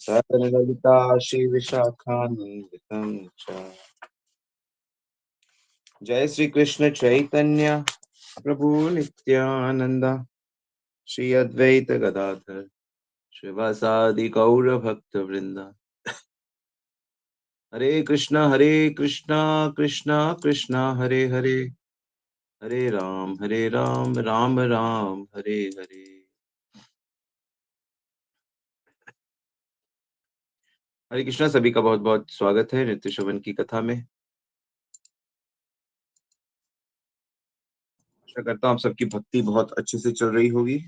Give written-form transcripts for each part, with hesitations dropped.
सकलललिता श्रीविशाखान्वितं च। जय श्री कृष्ण चैतन्य प्रभु नित्यानंद, श्री अद्वैत गदाधर शिवासादि गौर भक्त वृंदा। हरे कृष्णा कृष्णा कृष्णा हरे हरे, हरे राम राम राम हरे हरे। हरे कृष्णा, सभी का बहुत बहुत स्वागत है नित्य श्रवण की कथा में। आशा करता हूँ आप सबकी भक्ति बहुत अच्छे से चल रही होगी।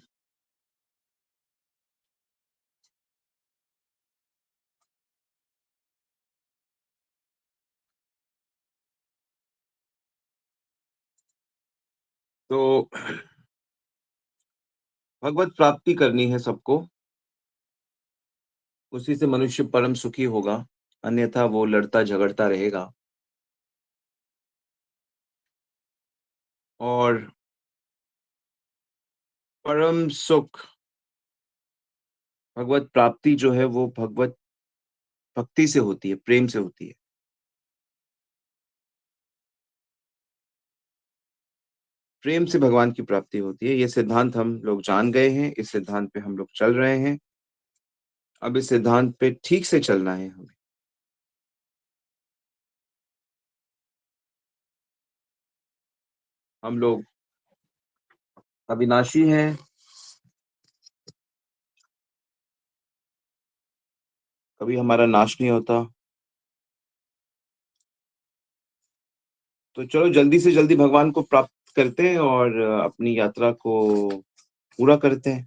तो भगवत प्राप्ति करनी है सबको, उसी से मनुष्य परम सुखी होगा, अन्यथा वो लड़ता झगड़ता रहेगा। और परम सुख, भगवत प्राप्ति जो है वो भगवत भक्ति से होती है, प्रेम से होती है। प्रेम से भगवान की प्राप्ति होती है। ये सिद्धांत हम लोग जान गए हैं, इस सिद्धांत पे हम लोग चल रहे हैं। अब इस सिद्धांत पे ठीक से चलना है हमें। हम लोग अविनाशी हैं, कभी हमारा नाश नहीं होता। तो चलो जल्दी से जल्दी भगवान को प्राप्त करते हैं और अपनी यात्रा को पूरा करते हैं।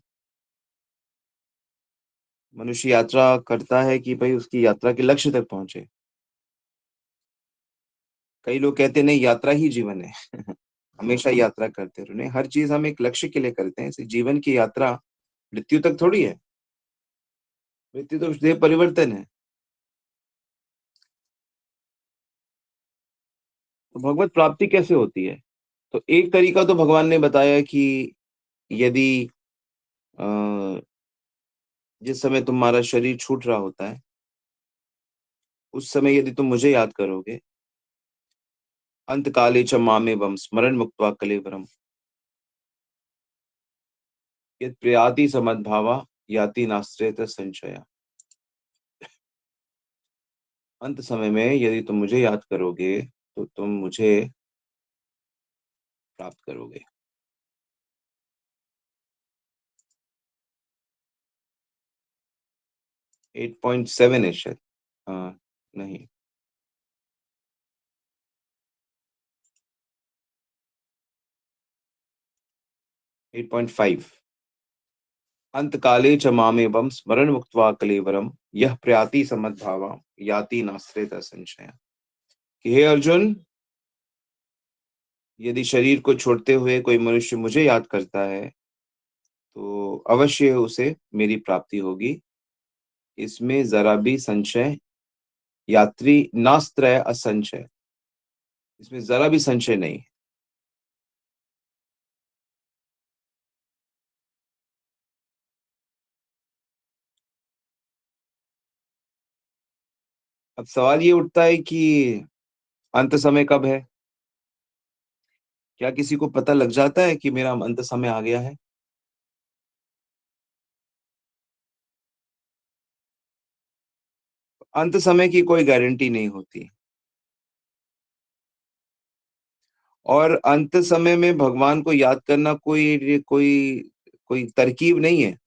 मनुष्य यात्रा करता है कि भाई उसकी यात्रा के लक्ष्य तक पहुंचे। कई लोग कहते हैं नहीं, यात्रा ही जीवन है। हमेशा यात्रा करते रहो। नहीं, हर चीज हम एक लक्ष्य के लिए करते हैं। इस जीवन की यात्रा मृत्यु तक थोड़ी है। मृत्यु तो देह परिवर्तन है। तो भगवत प्राप्ति कैसे होती है? तो एक तरीका तो भगवान ने बताया कि यदि अ, जिस समय तुम्हारा शरीर छूट रहा होता है, उस समय यदि तुम मुझे याद करोगे, अंत काले च मामेवं स्मरण मुक्त्वा कलेवरम, यत् प्रयाति समद्भावा याति नास्त्यत संशया। अंत समय में यदि तुम मुझे याद करोगे तो तुम मुझे प्राप्त करोगे। 8.7 है शायद। हाँ, नहीं, 8.5। अंत काले च मामेवं स्मरण मुक्त्वा कलेवरम, यह प्रयाति समद्भावा याति नास्त्यत संशय। कि हे अर्जुन, यदि शरीर को छोड़ते हुए कोई मनुष्य मुझे याद करता है तो अवश्य उसे मेरी प्राप्ति होगी। इसमें जरा भी संशय, यात्री नास्त्रय असंशय, इसमें जरा भी संशय नहीं है। अब सवाल ये उठता है कि अंत समय कब है? क्या किसी को पता लग जाता है कि मेरा अंत समय आ गया है? अंत समय की कोई गारंटी नहीं होती। और अंत समय में भगवान को याद करना कोई कोई कोई तरकीब नहीं है।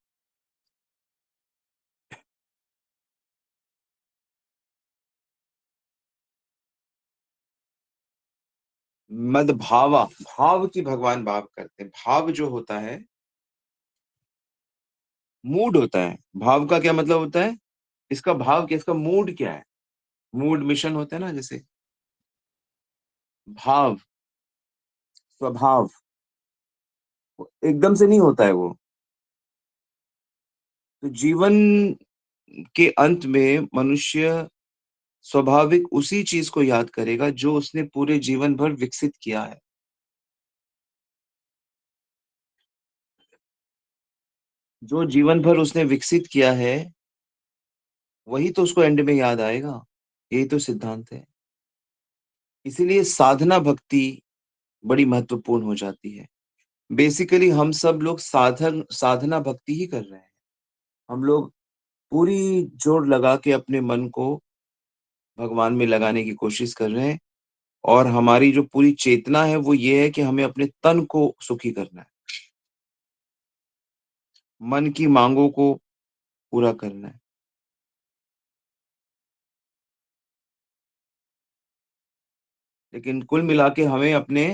मद भावा, भाव की भगवान भाव करते हैं। भाव जो होता है, मूड होता है। भाव का क्या मतलब होता है? इसका भाव क्या, इसका मूड क्या है? मूड मिशन होता है ना, जैसे भाव, स्वभाव, एकदम से नहीं होता है वो। तो जीवन के अंत में मनुष्य स्वाभाविक उसी चीज को याद करेगा जो उसने पूरे जीवन भर विकसित किया है। जो जीवन भर उसने विकसित किया है, वही तो उसको एंड में याद आएगा। यही तो सिद्धांत है। इसीलिए साधना भक्ति बड़ी महत्वपूर्ण हो जाती है। बेसिकली हम सब लोग साधना भक्ति ही कर रहे हैं। हम लोग पूरी जोर लगा के अपने मन को भगवान में लगाने की कोशिश कर रहे हैं, और हमारी जो पूरी चेतना है वो ये है कि हमें अपने तन को सुखी करना है, मन की मांगों को पूरा करना है। लेकिन कुल मिला के हमें अपने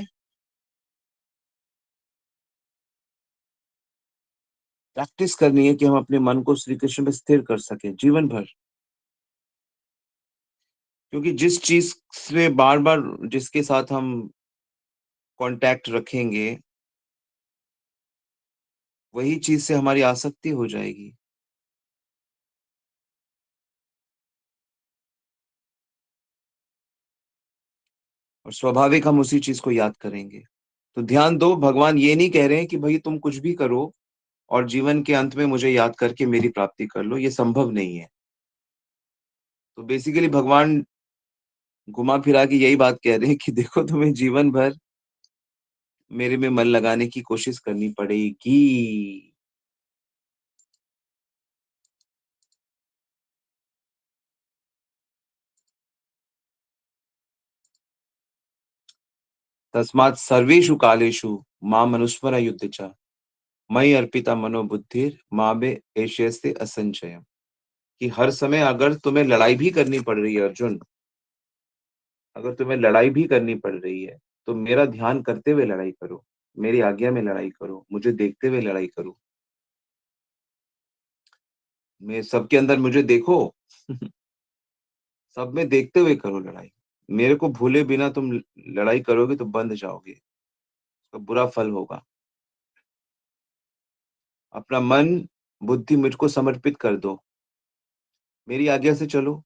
प्रैक्टिस करनी है कि हम अपने मन को श्री कृष्ण में स्थिर कर सकें जीवन भर। क्योंकि जिस चीज़ से बार-बार जिसके साथ हम कॉन्टैक्ट रखेंगे, वही चीज़ से हमारी आसक्ति हो जाएगी। और स्वाभाविक हम उसी चीज़ को याद करेंगे। तो ध्यान दो, भगवान ये नहीं कह रहे हैं कि भई तुम कुछ भी करो और जीवन के अंत में मुझे याद करके मेरी प्राप्ति कर लो, ये संभव नहीं है। तो बेसिकली भगवान घुमा-फिरा के यही बात कह रहे हैं कि देखो तुम्हें जीवन भर मेरे में मन लगाने की कोशिश करनी पड़ेगी। तस्मात् सर्वेषु कालेषु माम् अनुस्मर युध्य च मयि अर्पिता मनो बुद्धिर मामे एष्यस्ते असंशयम्। कि हर समय अगर तुम्हें लड़ाई भी करनी पड़ रही है अर्जुन, अगर तुम्हें लड़ाई भी करनी पड़ रही है, तो मेरा ध्यान करते हुए लड़ाई करो, मेरी आज्ञा में लड़ाई करो, मुझे देखते हुए लड़ाई करो। मैं सबके अंदर मुझे देखो, सब में देखते हुए करो लड़ाई। मेरे को भूले बिना तुम लड़ाई करोगे तो बंध जाओगे, तो बुरा फल होगा। अपना मन, बुद्धि मुझको समर्पित कर दो, मेरी आज्ञा से चलो।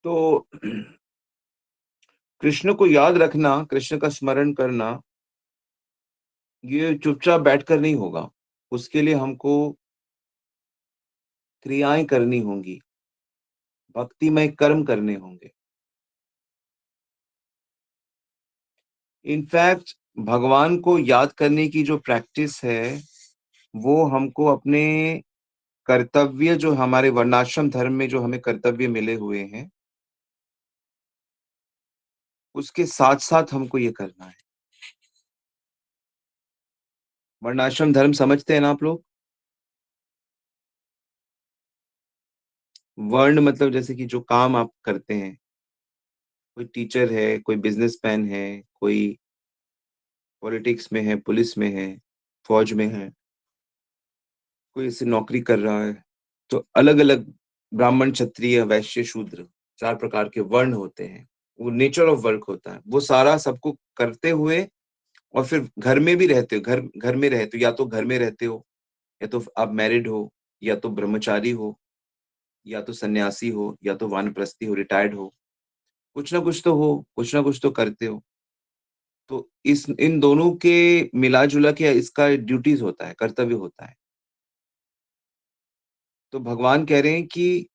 तो कृष्ण को याद रखना, कृष्ण का स्मरण करना, ये चुपचाप बैठकर नहीं होगा। उसके लिए हमको क्रियाएँ करनी होंगी, भक्तिमय कर्म करने होंगे। इनफैक्ट भगवान को याद करने की जो प्रैक्टिस है, वो हमको अपने कर्तव्य, जो हमारे वर्णाश्रम धर्म में जो हमें कर्तव्य मिले हुए हैं, उसके साथ-साथ हमको ये करना है। वर्णाश्रम धर्म समझते हैं ना आप लोग? वर्ण मतलब जैसे कि जो काम आप करते हैं, कोई टीचर है, कोई बिज़नेसमैन है, कोई पॉलिटिक्स में है, पुलिस में है, फौज में है, कोई ऐसे नौकरी कर रहा है। तो अलग-अलग ब्राह्मण, क्षत्रिय, वैश्य, शूद्र 4 प्रकार के वर्ण होते हैं। वो नेचर ऑफ वर्क होता है। वो सारा सबको करते हुए, और फिर घर में भी रहते हो, घर घर में रहते हो, या तो घर में रहते हो, या तो आप मैरिड हो, या तो ब्रह्मचारी हो, या तो सन्यासी हो, या तो वानप्रस्थी हो, रिटायर्ड हो। कुछ ना कुछ तो हो, कुछ ना कुछ तो करते हो। तो इस इन दोनों के मिला-जुला के इसका ड्यूटीज़ होता है, कर्तव्य होता है। तो भगवान कह रहे हैं कि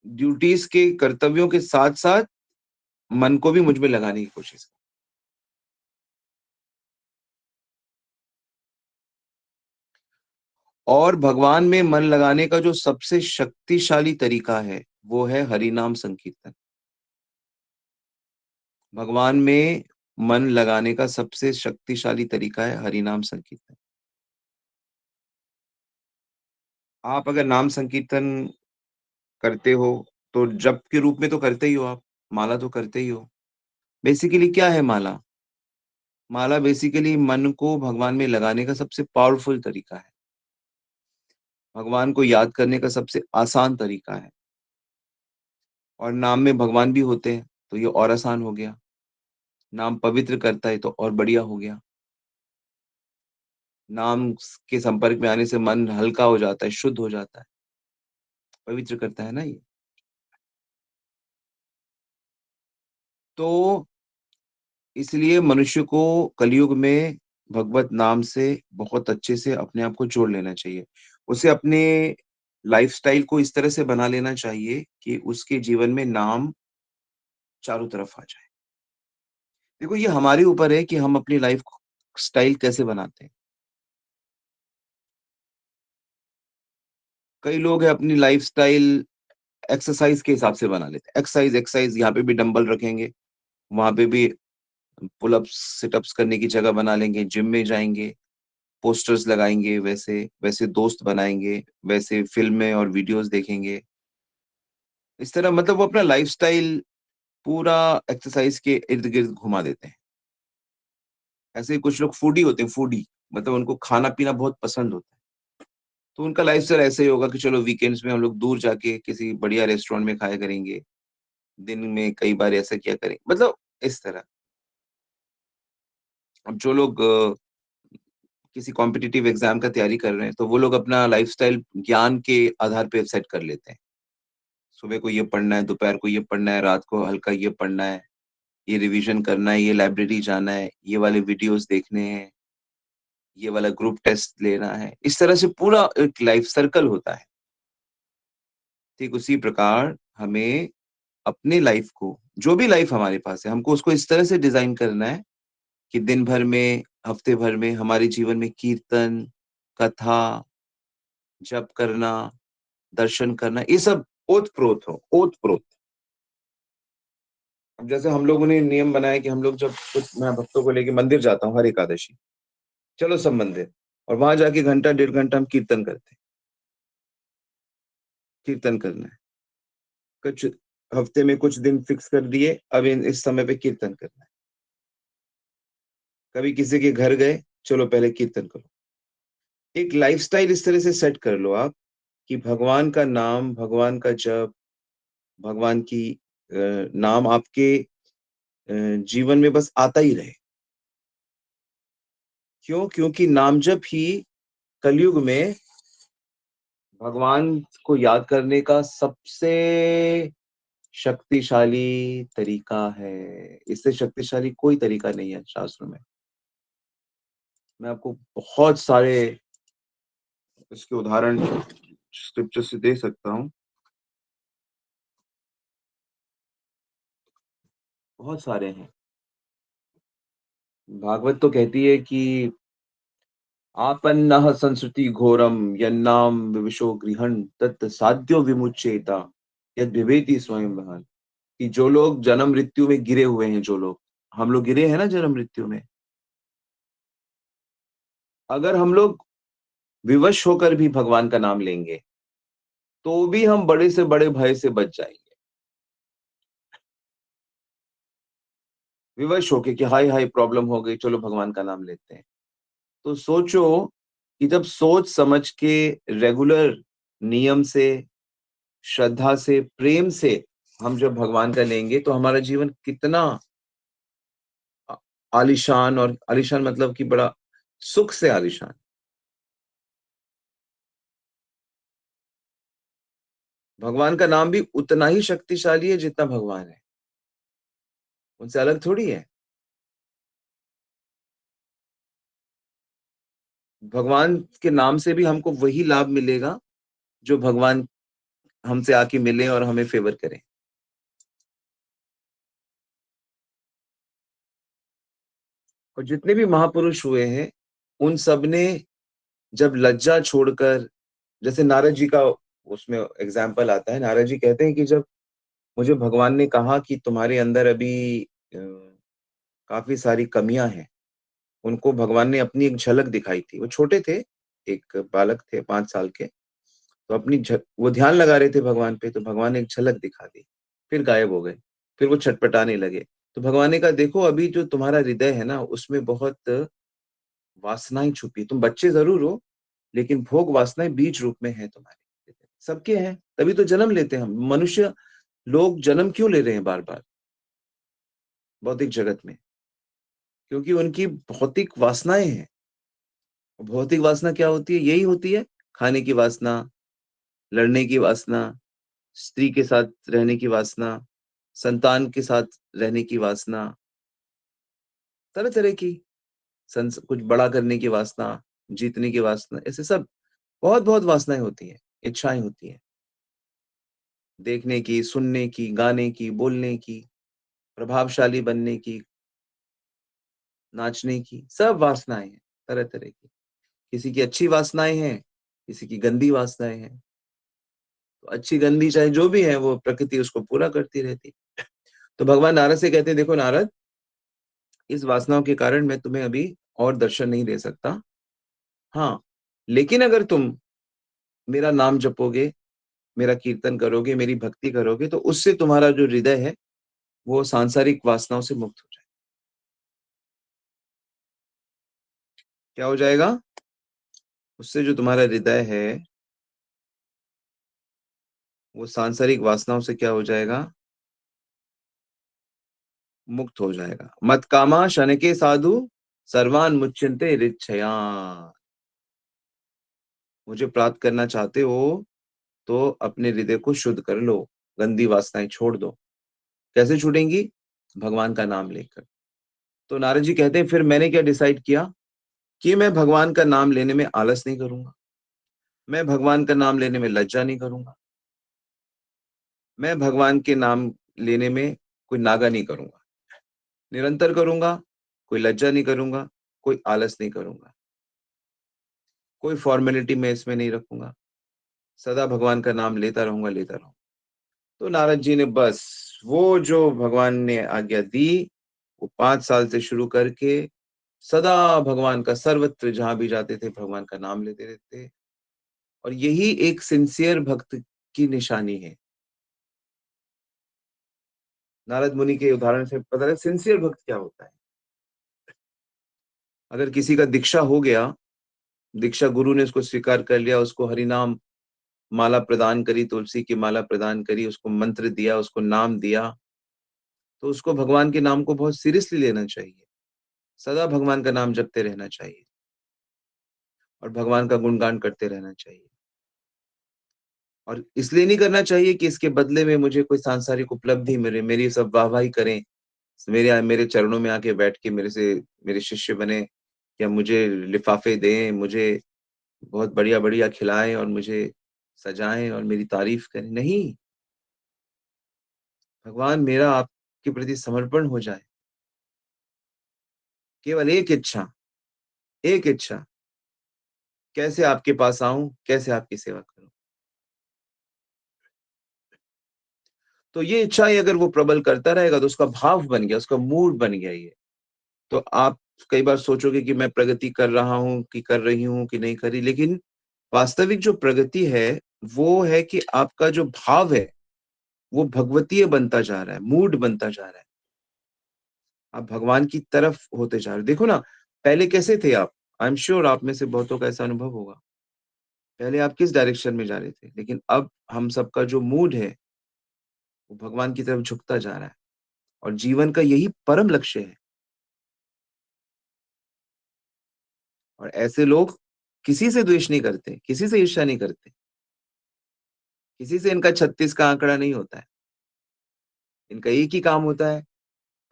ड्यूटीज़ के कर्तव्यों के साथ-साथ मन को भी मुझ में लगाने की कोशिश करो। और भगवान में मन लगाने का जो सबसे शक्तिशाली तरीका है, वो है हरि नाम संकीर्तन। भगवान में मन लगाने का सबसे शक्तिशाली तरीका है हरि नाम संकीर्तन। आप अगर नाम संकीर्तन करते हो, तो जप के रूप में तो करते ही हो आप, माला तो करते ही हो। बेसिकली क्या है माला? माला बेसिकली मन को भगवान में लगाने का सबसे पावरफुल तरीका है। भगवान को याद करने का सबसे आसान तरीका है, और नाम में भगवान भी होते हैं, तो ये और आसान हो गया। नाम पवित्र करता है तो और बढ़िया हो गया। नाम के संपर्क में आने से मन हल्का हो जाता है, शुद्ध हो जाता है। पवित्र करता है ना ये। तो इसलिए मनुष्य को कलयुग में भगवत नाम से बहुत अच्छे से अपने आप को जोड़ लेना चाहिए। उसे अपने लाइफ़स्टाइल को इस तरह से बना लेना चाहिए कि उसके जीवन में नाम चारों तरफ आ जाए। देखो ये हमारे ऊपर है कि हम अपनी लाइफ़ स्टाइल कैसे बनाते हैं। कई लोग हैं अपनी लाइफ़स्टाइल एक्सरसाइज़ के हिसाब से बना लेते हैं। एक्सरसाइज़ एक्सरसाइज़ यहाँ पे भी डंबल रखेंगे, वहाँ पे भी पुल-अप्स, सिट-अप्स करने की जगह बना लेंगे, जिम में जाएँगे, पोस्टर्स लगाएँगे वैसे, वैसे दोस्त बनाएँगे, वैसे फ़िल्में और वीडियोज़ देखेंगे। इस तरह मतलब वो अपना लाइफ़स्टाइल पूरा एक्सरसाइज़ के इर्द-गिर्द घुमा देते हैं। ऐसे ही कुछ लोग फूडी होते हैं, फूडी मतलब उनको खाना-पीना बहुत पसंद होता है। तो उनका लाइफ़स्टाइल ऐसे ही होगा कि चलो वीकेंड्स में हम लोग दूर जाके किसी बढ़िया रेस्टोरेंट में खाया करेंगे, दिन में कई बार ऐसा किया करें मतलब इस तरह। अब जो लोग किसी कॉम्पिटिटिव एग्ज़ाम का तैयारी कर रहे हैं, तो वो लोग अपना लाइफ़स्टाइल ज्ञान के आधार पे सेट कर लेते हैं। सुबह को ये पढ़ना है, दोपहर को ये पढ़ना है, रात को हल्का ये पढ़ना है, ये रिवीजन करना है, ये लाइब्रेरी जाना है, ये वाले वीडियोज़ देखने हैं, ये वाला ग्रुप टेस्ट लेना है। इस तरह से पूरा एक लाइफ़ सर्कल होता है। ठीक उसी प्रकार हमें अपने लाइफ़ को, जो भी लाइफ़ हमारे पास है, हमको उसको इस तरह से डिज़ाइन करना है कि दिन भर में, हफ्ते भर में हमारे जीवन में कीर्तन, कथा, जप करना, दर्शन करना, ये सब ओत-प्रोत हो, ओत-प्रोत। अब जैसे हम लोगों ने नियम बनाया कि हम लोग जब कुछ मैं भक्तों को लेके मंदिर जाता हूँ हर एकादशी, चलो सब मंदिर और वहाँ जाके घंटा, डेढ़ घंटा हम कीर्तन करते हैं, कीर्तन करना है। कुछ हफ्ते में कुछ दिन फिक्स कर दिए, अब इन इस समय पे कीर्तन करना है। कभी किसी के घर गए, चलो पहले कीर्तन करो। एक लाइफ़स्टाइल इस तरह से सेट कर लो आप कि भगवान का नाम, भगवान का जप, भगवान की नाम आपके जीवन में बस आता ही रहे। क्यों? क्योंकि नाम जप ही कलयुग में भगवान को याद करने का सबसे शक्तिशाली तरीका है। इससे शक्तिशाली कोई तरीका नहीं है शास्त्रों में। मैं आपको बहुत सारे इसके उदाहरण स्क्रिप्चर से दे सकता हूँ। बहुत सारे हैं। भागवत तो कहती है कि आपन्नः संसृति घोरम यन्नाम विविशो गृहन् तत् साध्यो विमुच्येता यद् बिभेति स्वयं वः। कि जो लोग जन्म मृत्यु में गिरे हुए हैं, जो लोग हम लोग गिरे हैं ना जन्म मृत्यु में, अगर हम लोग विवश होकर भी भगवान का नाम लेंगे, तो भी हम बड़े से बड़े भय से बच जाएँगे। विवश होके कि हाय हाय प्रॉब्लम हो गई, चलो भगवान का नाम लेते हैं। तो सोचो कि जब सोच समझ के रेगुलर नियम से, श्रद्धा से, प्रेम से हम जब भगवान का लेंगे तो हमारा जीवन कितना अ, आलीशान, और आलीशान मतलब कि बड़ा सुख से आलीशान। भगवान का नाम भी उतना ही शक्तिशाली है जितना भगवान है, उनसे अलग थोड़ी है। भगवान के नाम से भी हमको वही लाभ मिलेगा जो भगवान हमसे आके मिले और हमें फ़ेवर करें। और जितने भी महापुरुष हुए हैं, उन सब ने जब लज्जा छोड़कर, जैसे नारद जी का उसमें एग्ज़ाम्पल आता है, नारद जी कहते हैं कि जब मुझे भगवान ने कहा कि तुम्हारे अंदर अभी अ, काफ़ी सारी कमियाँ हैं, उनको भगवान ने अपनी एक झलक दिखाई थी। वो छोटे थे, एक बालक थे 5 साल के, तो अपनी झ वो ध्यान लगा रहे थे भगवान पे, तो भगवान ने एक झलक दिखा दी, फिर गायब हो गए। फिर वो छटपटाने लगे। तो भगवान ने कहा देखो अभी जो तुम्हारा हृदय है ना, उसमें बहुत वासनाएँ छुपी हैं। तुम बच्चे ज़रूर हो, लेकिन भोग वासनाएँ बीज रूप में हैं तुम्हारे। सबके हैं, तभी तो जन्म लेते हैं हम। मनुष्य लोग जन्म क्यों ले रहे हैं बार-बार भौतिक जगत में? क्योंकि उनकी भौतिक वासनाएँ हैं। भौतिक वासना क्या होती है? यही होती है, खाने की वासना, लड़ने की वासना, स्त्री के साथ रहने की वासना, संतान के साथ रहने की वासना, तरह-तरह की कुछ बड़ा करने की वासना, जीतने की वासना, ऐसे सब बहुत-बहुत वासनाएँ होती हैं, इच्छाएँ होती हैं। देखने की, सुनने की, गाने की, बोलने की, प्रभावशाली बनने की, नाचने की, सब वासनाएँ हैं, तरह-तरह की। किसी की अच्छी वासनाएँ हैं, किसी की गंदी वासनाएँ हैं। तो अच्छी गंदी चाहे जो भी है वो प्रकृति उसको पूरा करती रहती है। तो भगवान नारद से कहते हैं देखो नारद, इस वासनाओं के कारण मैं तुम्हें अभी और दर्शन नहीं दे सकता। हाँ, लेकिन अगर तुम मेरा नाम जपोगे, मेरा कीर्तन करोगे, मेरी भक्ति करोगे तो उससे तुम्हारा जो हृदय है, वो सांसारिक वासनाओं से मुक्त हो जाएगा। क्या हो जाएगा? उससे जो तुम्हारा हृदय है, वो सांसारिक वासनाओं से क्या हो जाएगा? मुक्त हो जाएगा। मत्कामा शनके साधु सर्वान् मुच्यन्ते हृच्छया। मुझे प्राप्त करना चाहते हो, तो अपने हृदय को शुद्ध कर लो, गंदी वासनाएँ छोड़ दो। कैसे छूटेंगी? भगवान का नाम लेकर। तो नारद जी कहते हैं फिर मैंने क्या डिसाइड किया कि मैं भगवान का नाम लेने में आलस नहीं करूँगा। मैं भगवान का नाम लेने में लज्जा नहीं करूँगा। मैं भगवान के नाम लेने में कोई नागा नहीं करूँगा। निरंतर करूँगा, कोई लज्जा नहीं करूँगा, कोई आलस नहीं करूँगा, कोई फ़ॉर्मेलिटी मैं इसमें नहीं रखूँगा। सदा भगवान का नाम लेता रहूँगा, लेता रहूँगा। तो नारद जी ने बस वो जो भगवान ने आज्ञा दी, वो 5 साल से शुरू करके सदा भगवान का सर्वत्र जहाँ भी जाते थे भगवान का नाम लेते रहते और यही एक सिंसियर भक्त की निशानी है। नारद मुनि के उदाहरण से पता है सिंसियर भक्त क्या होता है। अगर किसी का दीक्षा हो गया, दीक्षा गुरु ने उसको स्वीकार कर लिया, उसको हरि नाम माला प्रदान करी, तुलसी की माला प्रदान करी, उसको मंत्र दिया, उसको नाम दिया, तो उसको भगवान के नाम को बहुत सीरियसली लेना चाहिए। सदा भगवान का नाम जपते रहना चाहिए और भगवान का गुणगान करते रहना चाहिए। और इसलिए नहीं करना चाहिए कि इसके बदले में मुझे कोई सांसारिक उपलब्धि मिले, मेरी सब वाहवाही करें, मेरे मेरे चरणों में आके बैठ के मेरे शिष्य बने या मुझे लिफ़ाफ़े दें, मुझे बहुत बढ़िया-बढ़िया खिलाएँ और मुझे सजाएँ और मेरी तारीफ़ करें। नहीं, भगवान मेरा आपके प्रति समर्पण हो जाए। केवल एक इच्छा, कैसे आपके पास आऊँ, कैसे आपकी सेवा करूँ। तो ये इच्छा ही अगर वो प्रबल करता रहेगा तो उसका भाव बन गया, उसका मूड बन गया ये। तो आप कई बार सोचोगे कि मैं प्रगति कर रहा हूँ, कि कर रही हूँ, कि नहीं कर रही, लेकिन वास्तविक जो प्रगति है, वो है कि आपका जो भाव है, वो भगवतीय बनता जा रहा है, मूड बनता जा रहा है। आप भगवान की तरफ होते जा रहे हो। देखो ना, पहले कैसे थे आप? आई एम श्योर आप में से बहुतों का ऐसा अनुभव होगा। पहले आप किस डायरेक्शन में जा रहे थे, लेकिन अब हम सबका जो मूड है, वो भगवान की तरफ झुकता जा रहा है और जीवन का यही परम लक्ष्य है। और ऐसे लोग किसी से द्वेष नहीं करते, किसी से ईर्ष्या नहीं करते, किसी से इनका 36 का आंकड़ा नहीं होता है। इनका एक ही काम होता है,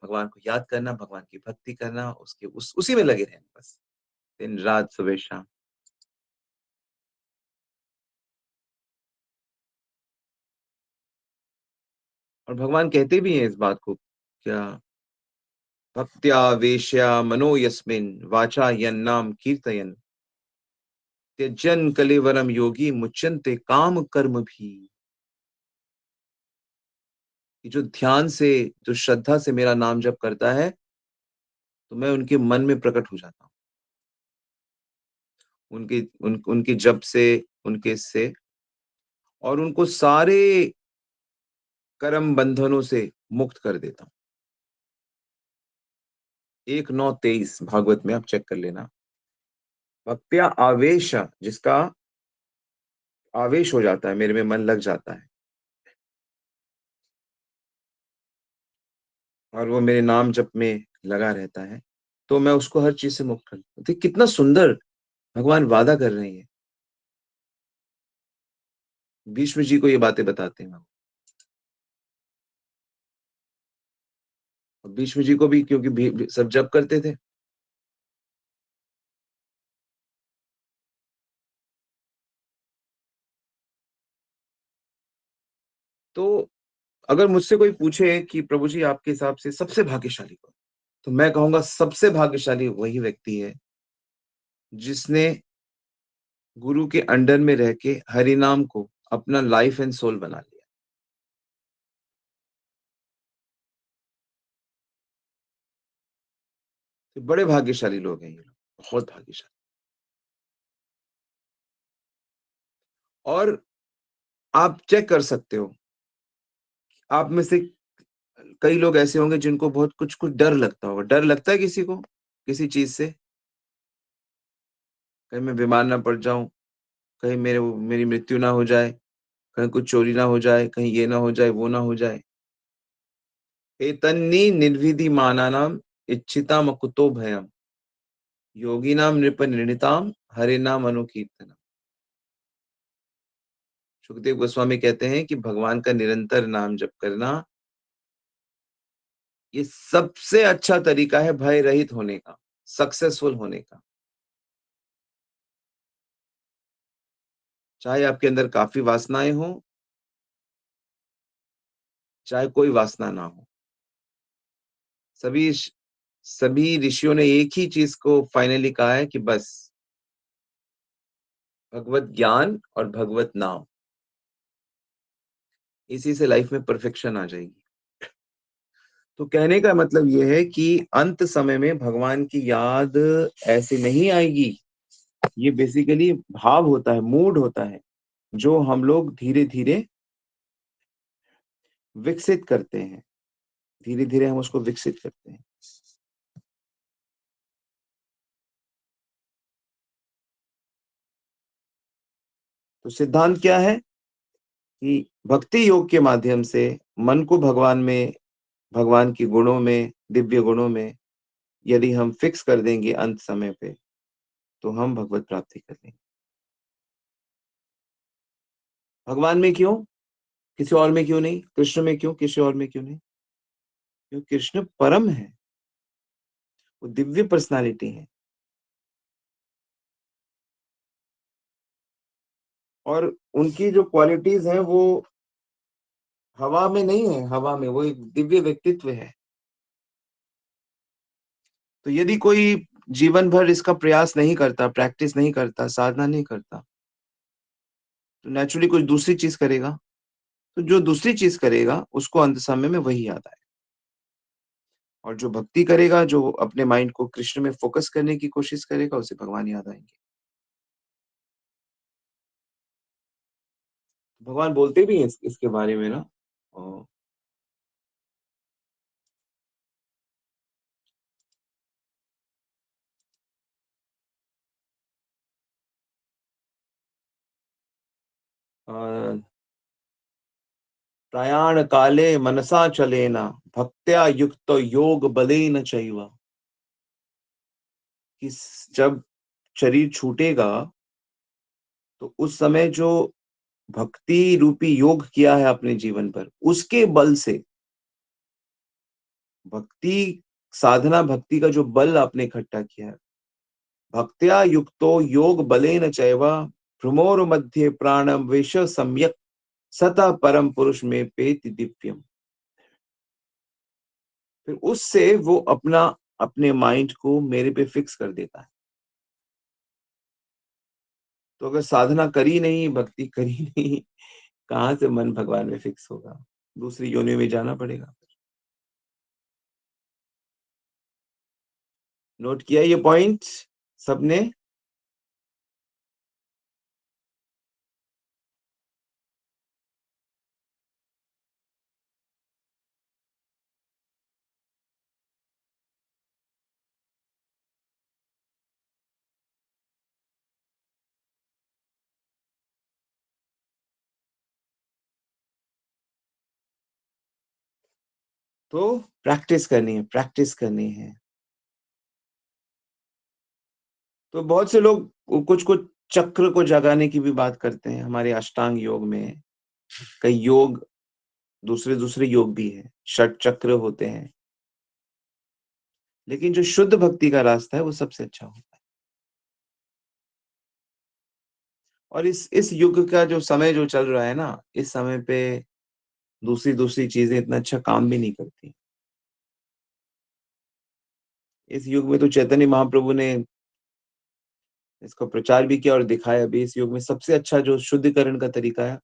भगवान को याद करना, भगवान की भक्ति करना, उसके उसी में लगे रहना बस, दिन-रात, सुबह-शाम। और भगवान कहते भी हैं इस बात को, क्या भक्त्या वेश्या मनो यस्मिन् वाचा यन्नाम कीर्तयन् त्यजन् कलेवरम योगी मुच्यन्ते काम कर्म भी। कि जो ध्यान से, जो श्रद्धा से मेरा नाम जप करता है, तो मैं उनके मन में प्रकट हो जाता हूँ। उनके जप से, उनके इससे और उनको सारे कर्म बंधनों से मुक्त कर देता हूँ। 1:9:23 भागवत में आप चेक कर लेना। भक्त्या आवेश जिसका आवेश हो जाता है, मेरे में मन लग जाता है और वो मेरे नाम जप में लगा रहता है, तो मैं उसको हर चीज़ से मुक्त कर दूँ। देखिए कितना सुंदर भगवान वादा कर रहे हैं। भीष्म जी को ये बातें बताते हैं। भीष्म जी को भी क्योंकि सब जप करते थे। तो अगर मुझसे कोई पूछे कि प्रभु जी आपके हिसाब से सबसे भाग्यशाली कौन? तो मैं कहूँगा सबसे भाग्यशाली वही व्यक्ति है जिसने गुरु के अंडर में रह के हरि नाम को अपना लाइफ एंड सोल बना लिया। तो बड़े भाग्यशाली लोग हैं ये लोग, बहुत भाग्यशाली। और आप चेक कर सकते हो, आप में से कई लोग ऐसे होंगे जिनको बहुत कुछ-कुछ डर लगता होगा। डर लगता है किसी को? किसी चीज़ से? कहीं मैं बीमार ना पड़ जाऊँ, कहीं मेरी मृत्यु ना हो जाए, कहीं कुछ चोरी ना हो जाए, कहीं ये ना हो जाए, वो ना हो जाए। एतन्नि निर्विधिमानानां इच्छितामकुतो भयम्, योगिनां नृपनिर्णितां हरेनाम अनुकीर्तनम्। सुखदेव गोस्वामी कहते हैं कि भगवान का निरंतर नाम जप करना, ये सबसे अच्छा तरीका है भय रहित होने का, सक्सेसफुल होने का। चाहे आपके अंदर काफ़ी वासनाएँ हों, चाहे कोई वासना ना हो। सभी श सभी ऋषियों ने एक ही चीज़ को फाइनली कहा है कि बस भगवत ज्ञान और भगवत नाम, इसी से लाइफ में परफेक्शन आ जाएगी। तो कहने का मतलब ये है कि अंत समय में भगवान की याद ऐसे नहीं आएगी। ये बेसिकली भाव होता है, मूड होता है, जो हम लोग धीरे-धीरे विकसित करते हैं। धीरे-धीरे हम उसको विकसित करते हैं। तो सिद्धांत क्या है कि भक्ति योग के माध्यम से मन को भगवान में, भगवान के गुणों में, दिव्य गुणों में यदि हम फिक्स कर देंगे अंत समय पे, तो हम भगवत प्राप्ति कर लेंगे। भगवान में क्यों? किसी और में क्यों नहीं? कृष्ण में क्यों? किसी और में क्यों नहीं? क्योंकि कृष्ण परम है, वो दिव्य पर्सनैलिटी है और उनकी जो क्वालिटीज़ हैं वो हवा में नहीं है, हवा में, वो एक दिव्य व्यक्तित्व है। तो यदि कोई जीवन भर इसका प्रयास नहीं करता, प्रैक्टिस नहीं करता, साधना नहीं करता, तो नेचुरली कुछ दूसरी चीज़ करेगा। तो जो दूसरी चीज़ करेगा, उसको अंत समय में वही याद आएगा और जो भक्ति करेगा, जो अपने माइंड को कृष्ण में फ़ोकस करने की कोशिश करेगा, उसे भगवान याद आएँगे। भगवान बोलते भी हैं इसके बारे में ना। अ, अ, प्रयाण काले मनसा चलेन, भक्त्या युक्तो योग बलेन चैव। कि जब शरीर छूटेगा, तो उस समय जो भक्ति रूपी योग किया है अपने जीवन पर, उसके बल से भक्ति साधना भक्ति का जो बल आपने इकट्ठा किया है, भक्त्या युक्तो योग बलेन चैव भ्रमोर मध्ये प्राणम वेश सम्यक सतः परम पुरुष में पेति दिव्यम। फिर उससे वो अपने माइंड को मेरे पे फिक्स कर देता है। तो अगर साधना करी नहीं, भक्ति करी नहीं, कहाँ से मन भगवान में फिक्स होगा? दूसरी योनि में जाना पड़ेगा। नोट किया ये पॉइंट सबने? तो प्रैक्टिस करनी है, प्रैक्टिस करनी है। तो बहुत से लोग कुछ-कुछ चक्र को जगाने की भी बात करते हैं। हमारे अष्टांग योग में कई योग, दूसरे-दूसरे योग भी हैं, षट चक्र होते हैं। लेकिन जो शुद्ध भक्ति का रास्ता है वो सबसे अच्छा होता है। और इस युग का जो समय जो चल रहा है ना, इस समय पे दूसरी-दूसरी चीज़ें इतना अच्छा काम भी नहीं करती। इस युग में तो चैतन्य महाप्रभु ने इसका प्रचार भी किया और दिखाया भी। इस युग में सबसे अच्छा जो शुद्धिकरण का तरीका है,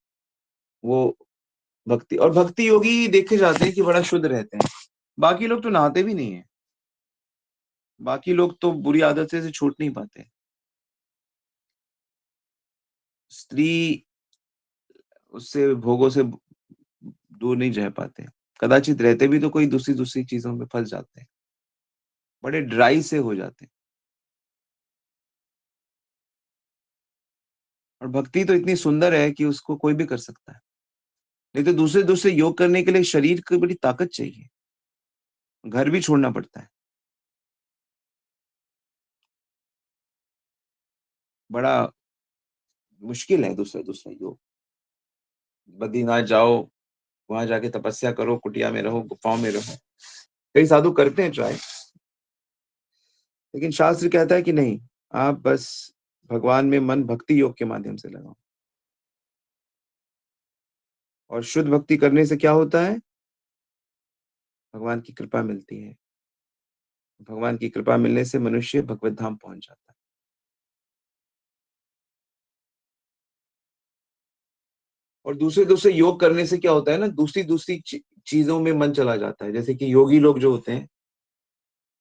वो भक्ति, और भक्ति योगी देखे जाते हैं कि बड़ा शुद्ध रहते हैं। बाकी लोग तो नहाते भी नहीं है। बाकी लोग तो बुरी आदत से छूट नहीं पाते। स्त्री उससे भोगों से दूर नहीं रह पाते। कदाचित रहते भी तो कोई दूसरी-दूसरी चीज़ों में फँस जाते हैं। बड़े ड्राई से हो जाते हैं। और भक्ति तो इतनी सुंदर है कि उसको कोई भी कर सकता है। नहीं तो दूसरे-दूसरे योग करने के लिए शरीर की बड़ी ताकत चाहिए। घर भी छोड़ना पड़ता है। बड़ा मुश्किल है दूसरा-दूसरा योग। बद्रीनाथ जाओ, वहाँ जाके तपस्या करो, कुटिया में रहो, गुफाओं में रहो। कई साधु करते हैं ट्राई, लेकिन शास्त्र कहता है कि नहीं, आप बस भगवान में मन भक्ति योग के माध्यम से लगाओ। और शुद्ध भक्ति करने से क्या होता है? भगवान की कृपा मिलती है। भगवान की कृपा मिलने से मनुष्य भगवत धाम पहुँच जाता है। और दूसरे-दूसरे योग करने से क्या होता है ना, दूसरी-दूसरी चीज़ों में मन चला जाता है। जैसे कि योगी लोग जो होते हैं,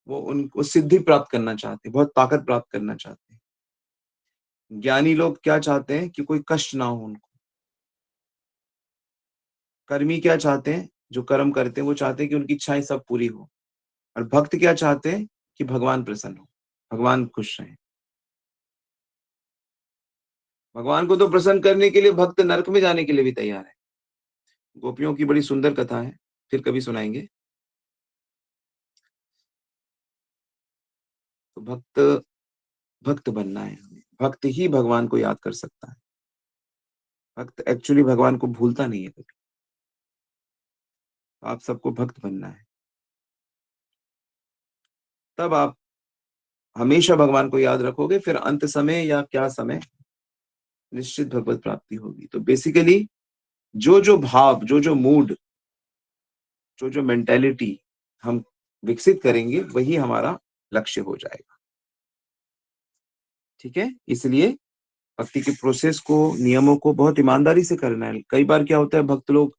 वो सिद्धि प्राप्त करना चाहते हैं, बहुत ताकत प्राप्त करना चाहते हैं। ज्ञानी लोग क्या चाहते हैं कि कोई कष्ट ना हो उनको। कर्मी क्या चाहते हैं, जो कर्म करते हैं, वो चाहते हैं कि उनकी इच्छाएँ सब पूरी हो। और भक्त क्या चाहते हैं कि भगवान प्रसन्न हो, भगवान खुश रहें। भगवान को तो प्रसन्न करने के लिए भक्त नरक में जाने के लिए भी तैयार है। गोपियों की बड़ी सुंदर कथा है, फिर कभी सुनाएँगे। तो भक्त बनना है हमें। भक्त ही भगवान को याद कर सकता है। भक्त एक्चुअली भगवान को भूलता नहीं है कभी। आप सबको भक्त बनना है। तब आप हमेशा भगवान को याद रखोगे, फिर अंत समय या क्या समय, निश्चित भगवत प्राप्ति होगी। तो बेसिकली जो-जो भाव, जो-जो मूड, जो-जो मेंटालिटी हम विकसित करेंगे, वही हमारा लक्ष्य हो जाएगा। ठीक है? इसलिए भक्ति के प्रोसेस को, नियमों को बहुत ईमानदारी से करना है। कई बार क्या होता है, भक्त लोग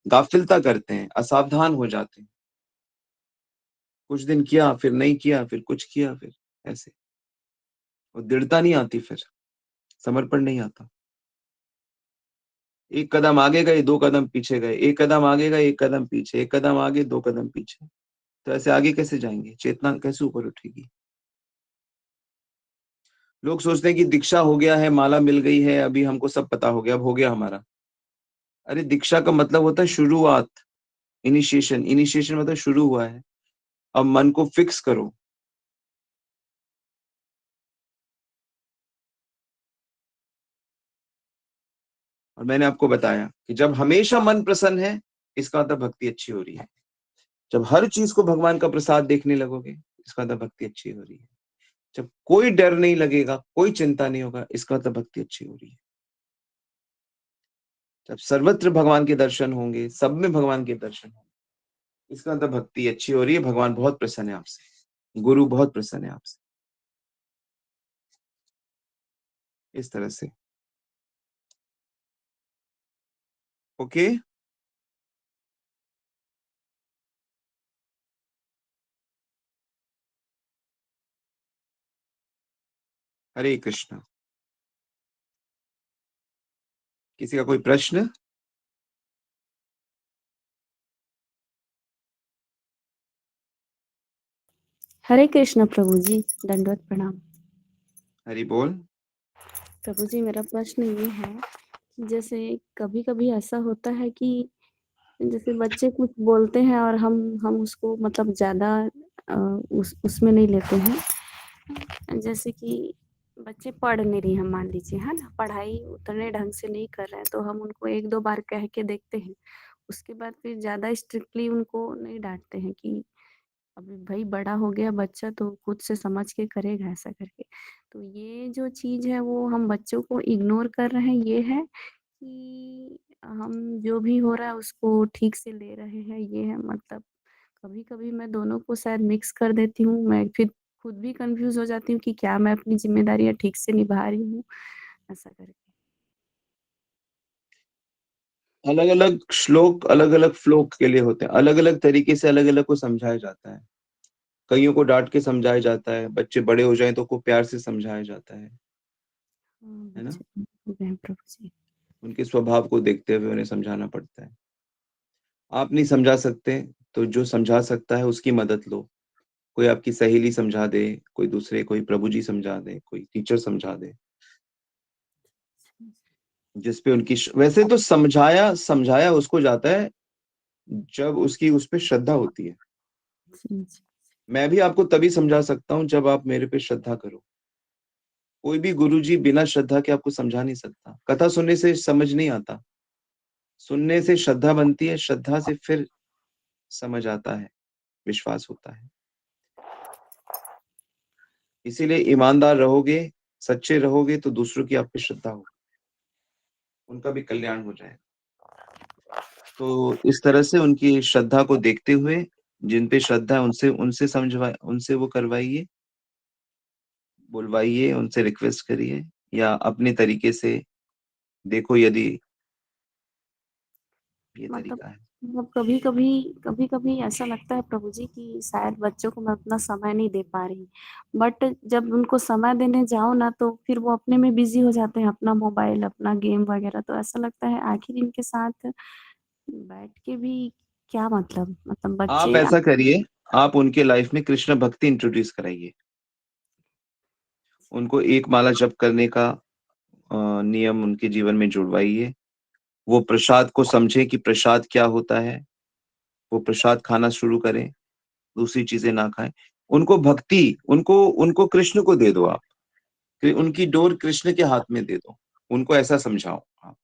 गाफिलता करते हैं, असावधान हो जाते हैं। कुछ दिन किया, फिर नहीं किया, फिर कुछ किया, फिर ऐसे। और दृढ़ता नहीं आती फिर, समर्पण नहीं आता। एक कदम आगे गए, 2 कदम पीछे गए, एक कदम आगे गए, 1 कदम पीछे, 1 कदम आगे, 2 कदम पीछे। तो ऐसे आगे कैसे जाएँगे? चेतना कैसे ऊपर उठेगी? लोग सोचते हैं कि दीक्षा हो गया है, माला मिल गई है, अभी हमको सब पता हो गया, अब हो गया हमारा। अरे दीक्षा का मतलब होता है शुरुआत, इनिशिएशन। इनिशिएशन मतलब शुरू हुआ है। अब मन को फिक्स करो। और मैंने आपको बताया कि जब हमेशा मन प्रसन्न है, इसका मतलब भक्ति अच्छी हो रही है। जब हर चीज़ को भगवान का प्रसाद देखने लगोगे, इसका मतलब भक्ति अच्छी हो रही है। जब कोई डर नहीं लगेगा, कोई चिंता नहीं होगा, इसका मतलब भक्ति अच्छी हो रही है। जब सर्वत्र भगवान के दर्शन होंगे, सब में भगवान के दर्शन होंगे, इसका मतलब भक्ति अच्छी हो रही है, भगवान बहुत प्रसन्न है आपसे, गुरु बहुत प्रसन्न है आपसे। इस तरह से। ओके? हरे कृष्णा। किसी का कोई प्रश्न? हरे कृष्ण प्रभु जी, दंडवत प्रणाम। हरि बोल। प्रभु जी, मेरा प्रश्न ये है कि जैसे कभी-कभी ऐसा होता है कि जैसे बच्चे कुछ बोलते हैं और हम उसको मतलब ज़्यादा उसमें नहीं लेते हैं। जैसे कि बच्चे पढ़ नहीं रही हैं मान लीजिए, है ना? पढ़ाई उतने ढंग से नहीं कर रहे हैं, तो हम उनको 1-2 बार कह के देखते हैं। उसके बाद फिर ज़्यादा स्ट्रिक्टली उनको नहीं डाँटते हैं कि अभी भई बड़ा हो गया बच्चा तो खुद से समझ के करेगा ऐसा करके। तो ये जो चीज़ है वो हम बच्चों को इग्नोर कर रहे हैं, ये है कि हम जो भी हो रहा है उसको ठीक से ले रहे हैं, ये है मतलब। कभी-कभी मैं दोनों को शायद मिक्स कर देती हूँ, मैं फिर खुद भी कन्फ्यूज़ हो जाती हूँ कि क्या मैं अपनी ज़िम्मेदारियाँ ठीक से निभा रही हूँ, ऐसा करके। अलग-अलग श्लोक अलग-अलग फ्लोक के लिए होते हैं। अलग-अलग तरीके से अलग-अलग को समझाया जाता है। कइयों को डाँट के समझाया जाता है, बच्चे बड़े हो जाएँ तो उनको प्यार से समझाया जाता हाँ, है ना? बच्चे हो गए हैं प्रभु जी। उनके स्वभाव को देखते हुए उन्हें समझाना पड़ता है। आप नहीं समझा सकते, तो जो समझा सकता है उसकी मदद लो। कोई आपकी सहेली समझा दे, कोई दूसरे कोई प्रभु जी समझा दें, कोई टीचर समझा दे, जिस पे उनकी श वैसे तो समझाया समझाया उसको जाता है, जब उसकी उस पे श्रद्धा होती है। जी, जी। मैं भी आपको तभी समझा सकता हूँ, जब आप मेरे पे श्रद्धा करो। कोई भी गुरुजी बिना श्रद्धा के आपको समझा नहीं सकता। कथा सुनने से समझ नहीं आता। सुनने से श्रद्धा बनती है, श्रद्धा से फिर समझ आता है, विश्वास होता है। इसीलिए ईमानदार रहोगे, सच्चे रहोगे तो दूसरों की आप पे श्रद्धा होगी, उनका भी कल्याण हो जाएगा। तो इस तरह से उनकी श्रद्धा को देखते हुए, जिन पे श्रद्धा है उनसे उनसे उनसे वो करवाइए, बुलवाइए, उनसे रिक्वेस्ट करिए या अपने तरीके से देखो यदि ये मतलब तरीका है। मतलब कभी-कभी ऐसा लगता है प्रभु जी कि शायद बच्चों को मैं उतना समय नहीं दे पा रही। बट जब उनको समय देने जाओ ना तो फिर वो अपने में बिज़ी हो जाते हैं, अपना मोबाइल, अपना गेम वगैरह। तो ऐसा लगता है आखिर इनके साथ बैठ के भी क्या मतलब? मतलब आप बच्चे ऐसा करिए, आप उनके लाइफ में कृष्ण भक्ति इंट्रोड्यूस कराइए। उनको एक माला जप करने का नियम उनके जीवन में जुड़वाइए। वो प्रसाद को समझें कि प्रसाद क्या होता है, वो प्रसाद खाना शुरू करें, दूसरी चीज़ें ना खाएँ। उनको भक्ति उनको उनको कृष्ण को दे दो आप, कि उनकी डोर कृष्ण के हाथ में दे दो। उनको ऐसा समझाओ आप,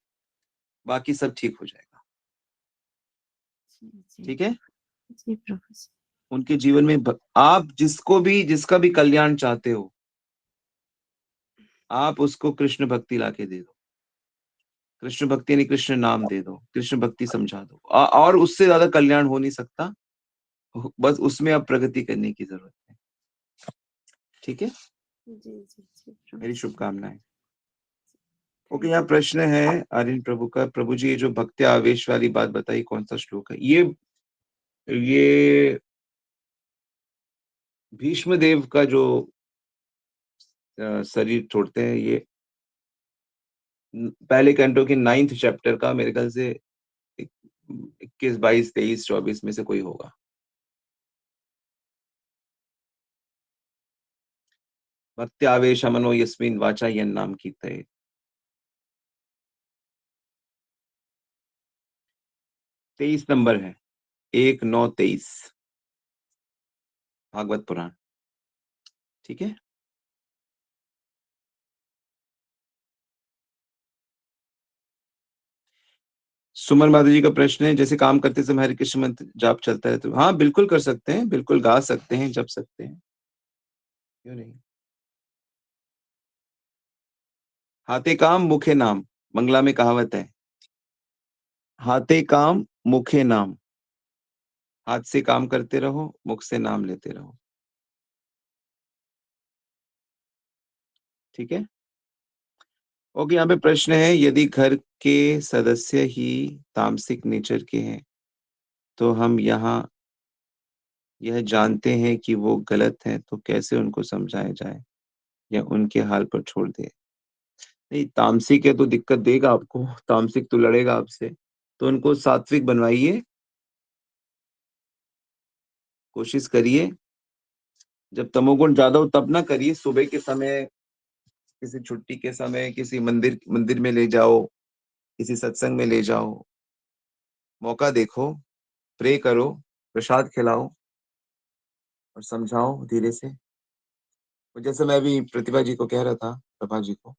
बाकी सब ठीक हो जाएगा। जी, जी। ठीक है? जी प्रभु जी। उनके जीवन में आप जिसका भी कल्याण चाहते हो, आप उसको कृष्ण भक्ति लाके दे दो। कृष्ण भक्ति यानी कृष्ण नाम दे दो, कृष्ण भक्ति समझा दो। और उससे ज़्यादा कल्याण हो नहीं सकता। बस उसमें अब प्रगति करने की ज़रूरत है। ठीक है? जी, जी, जी प्रभु मेरी जी। शुभकामनाएँ। ओके, थैंक यहाँ यू। प्रश्न है आर्यन प्रभु का, प्रभु जी ये जो भक्ति आवेश वाली बात बताई कौन-सा श्लोक है? ये भीष्म देव का जो शरीर छोड़ते हैं ये पहले कैंटो के 9th चैप्टर का मेरे ख्याल से इक 21, 22, 23, 24 में से कोई होगा। भक्त्यावेशमनो यस्मिन् वाचा यन्नाम कीर्तयेत्। 23 नंबर है, 1-9-23 भागवत पुराण, ठीक है? सुमन माधव जी का प्रश्न है, जैसे काम करते समय हरे कृष्ण मंत्र जाप चलता है तो हाँ, बिल्कुल कर सकते हैं, बिल्कुल गा सकते हैं, जप सकते हैं, क्यों नहीं? हाथे काम मुखे नाम, बंगला में कहावत है, हाथे काम मुखे नाम, हाथ से काम करते रहो, मुख से नाम लेते रहो, ठीक है? ओके, यहाँ पे प्रश्न है, यदि घर के सदस्य ही तामसिक नेचर के हैं, तो हम यहाँ यह जानते हैं कि वो गलत हैं, तो कैसे उनको समझाया जाए या उनके हाल पर छोड़ दें? नहीं, तामसिक है तो दिक्कत देगा आपको, तामसिक तो लड़ेगा आपसे, तो उनको सात्विक बनवाइए, कोशिश करिए। जब तमोगुण ज़्यादा हो तब ना करिए, सुबह के समय, किसी छुट्टी के समय, किसी मंदिर मंदिर में ले जाओ, किसी सत्संग में ले जाओ, मौका देखो, प्रे करो, प्रसाद खिलाओ और समझाओ धीरे से। जैसे मैं अभी प्रतिभा जी को कह रहा था, प्रभा जी को,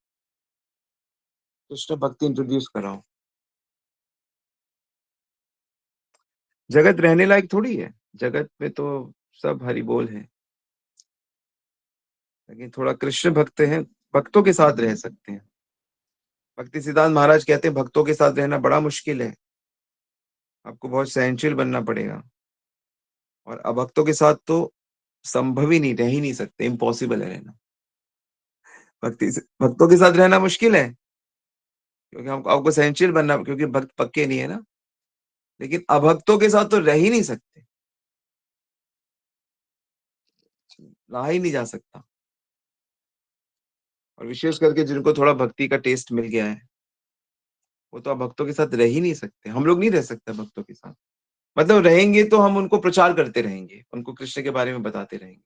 कृष्ण भक्ति इंट्रोड्यूस कर रहा हूँ। जगत रहने लायक थोड़ी है, जगत में तो सब हरि बोल है, लेकिन थोड़ा कृष्ण भक्त हैं, भक्तों के साथ रह सकते हैं। भक्ति सिद्धांत महाराज कहते हैं भक्तों के साथ रहना बड़ा मुश्किल है, आपको बहुत सहनशील बनना पड़ेगा, और अभक्तों के साथ तो संभव ही नहीं, रह ही नहीं सकते, इम्पॉसिबल है रहना। भक्तों के साथ रहना मुश्किल है, क्योंकि हमको आपको सहनशील बनना, क्योंकि भक्त पक्के नहीं है ना, लेकिन अभक्तों के साथ तो रह ही नहीं सकते, रहा ही नहीं जा सकता। और विशेष करके जिनको थोड़ा भक्ति का टेस्ट मिल गया है, वो तो अभक्तों के साथ रह ही नहीं सकते। हम लोग नहीं रह सकते भक्तों के साथ, मतलब रहेंगे तो हम उनको प्रचार करते रहेंगे, उनको कृष्ण के बारे में बताते रहेंगे।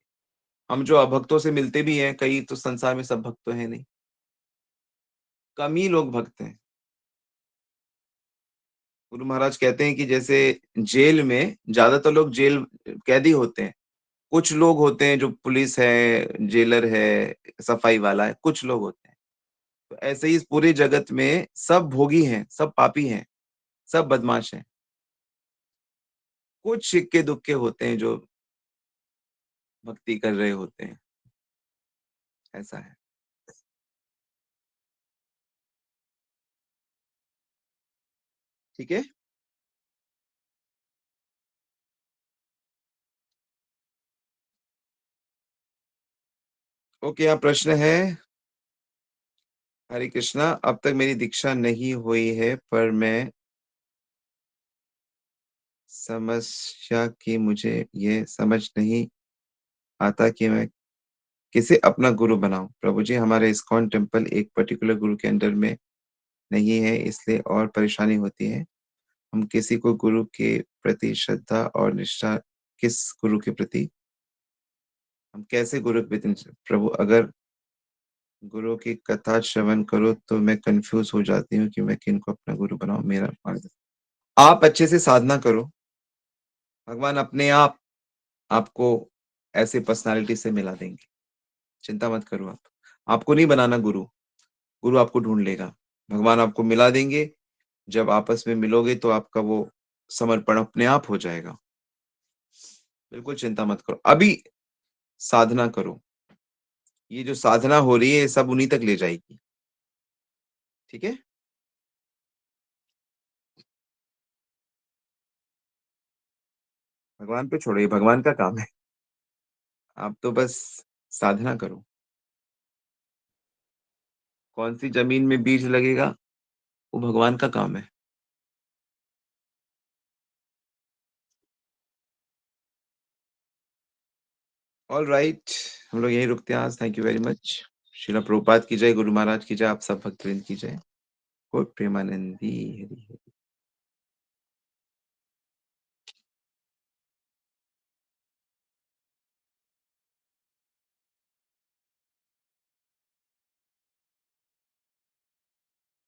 हम जो अभक्तों से मिलते भी हैं, कई तो संसार में सब भक्त तो है नहीं, कम ही लोग भक्त हैं। गुरु महाराज कहते हैं कि जैसे जेल में ज्यादातर लोग जेल कैदी होते हैं, कुछ लोग होते हैं जो पुलिस है, जेलर है, सफाई वाला है, कुछ लोग होते हैं। तो ऐसे ही इस पूरे जगत में सब भोगी हैं, सब पापी हैं, सब बदमाश हैं। कुछ इक्के दुक्के होते हैं जो भक्ति कर रहे होते हैं, ऐसा है। ठीक है। ओके, यहाँ प्रश्न है, हरे कृष्णा, अब तक मेरी दीक्षा नहीं हुई है, पर मैं समस्या कि मुझे ये समझ नहीं आता कि मैं किसे अपना गुरु बनाऊं। प्रभु जी, हमारे इस्कॉन टेम्पल एक पर्टिकुलर गुरु के अंडर में नहीं है, इसलिए और परेशानी होती है। हम किसी को गुरु के प्रति श्रद्धा और निष्ठा, किस गुरु के प्रति, हम कैसे गुरु के प्रति, प्रभु अगर गुरु की कथा श्रवण करो तो मैं कंफ्यूज हो जाती हूँ कि मैं किन को अपना गुरु बनाऊं, मेरा मार्गदर्शन। आप अच्छे से साधना करो, भगवान अपने आप आपको ऐसे पर्सनालिटी से मिला देंगे, चिंता मत करो आप। आपको नहीं बनाना गुरु, गुरु आपको ढूंढ लेगा, भगवान आपको मिला देंगे। जब आपस में मिलोगे तो आपका वो समर्पण अपने आप हो जाएगा। बिल्कुल चिंता मत करो, अभी साधना करो, ये जो साधना हो रही है ये सब उन्हीं तक ले जाएगी। ठीक है। भगवान पे छोड़ो, ये भगवान का काम है, आप तो बस साधना करो। कौन सी जमीन में बीज लगेगा, वो भगवान का काम है। ऑल राइट, हम लोग यही रुकते हैं आज। Thank you very much. शिला प्रभुपाद की जय, गुरु महाराज की जय, आप सब भक्तवृंद की जय। कोट प्रेमानंदी हरि हरि।